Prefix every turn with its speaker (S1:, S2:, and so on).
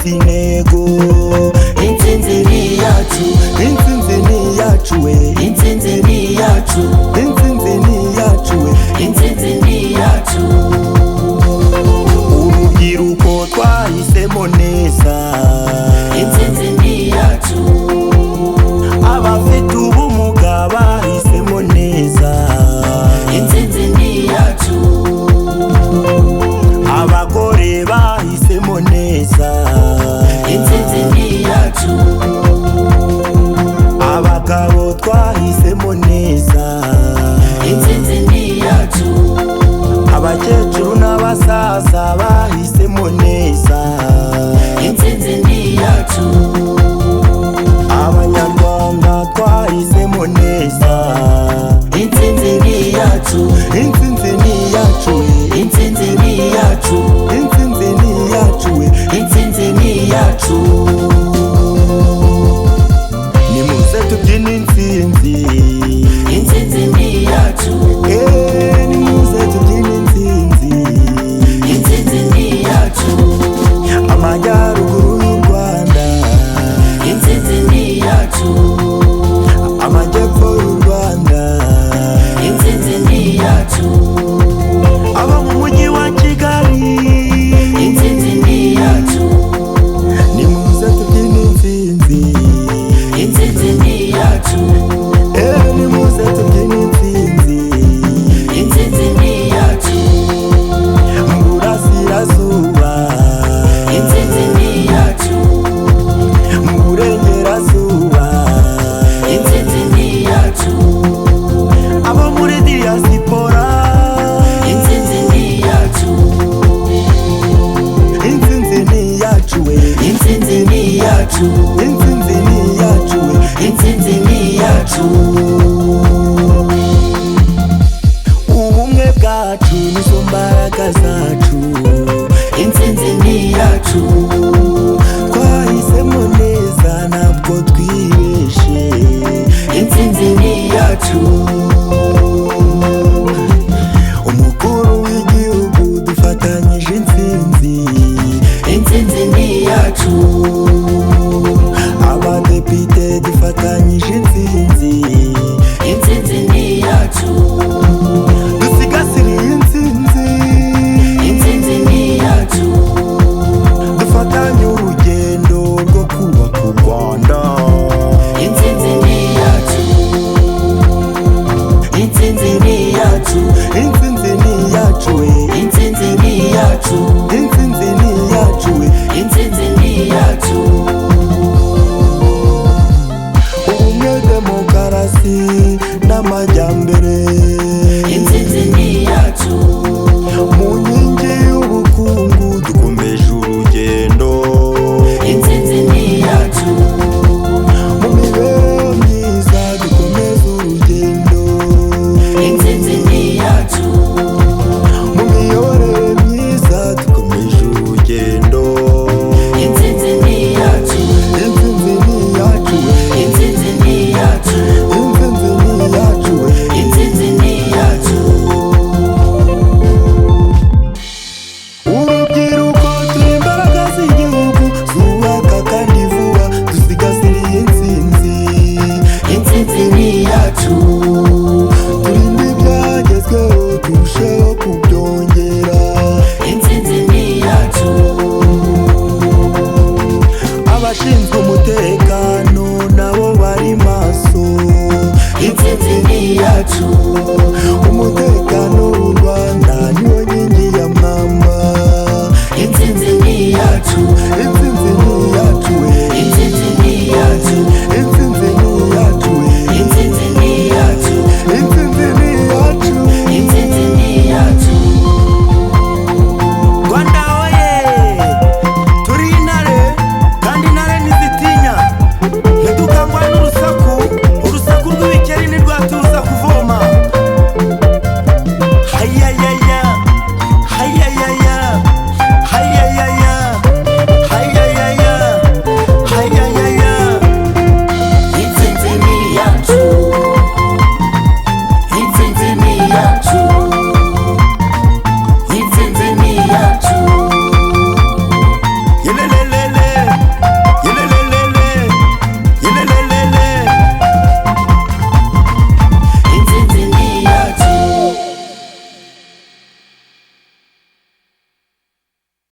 S1: dufise intego.
S2: Intsinzi ni iyacu,
S1: Intsinzi ni iyacu we,
S2: intsinzi ni iyacu,
S1: intsinzi ni iyacu we,
S2: intsinzi ni iyacu.
S1: urubyiruko twahisemo neza.
S2: Intsinzi ni iyacu,
S1: abafite ubumuga bahisemo neza.
S2: intsinzi ni iyacu,
S1: abagore bahisemo neza.
S2: intsinzi ni iyacu,
S1: abagabo twahisemo neza.
S2: intsinzi ni iyacu,
S1: abakecuru n'abasaza bahisemo neza.
S2: intsinzi ni iyacu,
S1: abanyarwanda twahisemo neza.
S2: intsinzi ni iyacu,
S1: Intsinzi ni iyacu we,
S2: intsinzi ni iyacu,
S1: intsinzi ni iyacu we,
S2: intsinzi ni iyacu.
S1: nimuze tubyine intsinzi.
S2: Intsinzi ni iyacu,
S1: nimuze tubyine intsinzi.
S2: intsinzi ni iyacu,
S1: amajyaruguru y'u Rwanda,
S2: intsinzi ni iyacu,
S1: amajyepfo y'u Rwanda,
S2: intsinzi ni iyacu,
S1: abo mu mujyi wa Kigali,
S2: intsinzi ni iyacu,
S1: nimuze tubyine intsinzi.
S2: intsinzi ni iyacu,
S1: nimuze tubyine intsinzi.
S2: intsinzi ni iyacu,
S1: mu burasirazuba,
S2: intsinzi ni iyacu,
S1: mu burengerazuba,
S2: intsinzi ni iyacu,
S1: abo muri diaspora,
S2: intsinzi ni iyacu,
S1: intsinzi ni iyacu we,
S2: intsinzi ni iyacu,
S1: intsinzi ni iyacu we,
S2: intsinzi ni iyacu.
S1: ubumwe bwacu nizo mbaraga zacu.
S2: Intsinzi ni iyacu,
S1: twahisemo neza ntabwo twibeshe.
S2: intsinzi ni iyacu,
S1: umukuru w'igihugu dufatanyije intsinzi.
S2: intsinzi ni iyacu,
S1: abadepite dufatanyije intsinzi.
S2: intsinzi ni iyacu,
S1: dusigasire iyi ntsinzi.
S2: intsinzi ni iyacu,
S1: dufatanye urugendo rwo kubaka u Rwanda.
S2: intsinzi ni iyacu, intsinzi ni iyacu,
S1: Intsinzi ni iyacu we,
S2: intsinzi ni iyacu,
S1: intsinzi ni iyacu we,
S2: intsinzi ni iyacu.
S1: ubumwe, demokarasi n'amajyambere.
S2: Intsinzi ni iyacu,
S1: mu nkingi y'ubukungu dukomeje urugendo.
S2: intsinzi ni iyacu,
S1: mu mibereho myiza dukomeze urugendo.
S2: intsinzi ni iyacu,
S1: mu miyoborere myiza dukomeje urugendo.
S2: intsinzi ni iyacu,
S1: Intsinzi ni iyacu we,
S2: intsinzi ni iyacu,
S1: intsinzi ni iyacu we,
S2: intsinzi ni iyacu.
S1: urubyiruko turi imbaraga z'igihugu zubaka kandi vuba. dusigasire iyi ntsinzi.
S2: Intsinzi ni iyacu,
S1: turinde ibyagezweho turusheho kubyongera.
S2: intsinzi ni iyacu,
S1: abashinzwe umutekano nabo bari maso.
S2: intsinzi ni iyacu,
S1: umutekano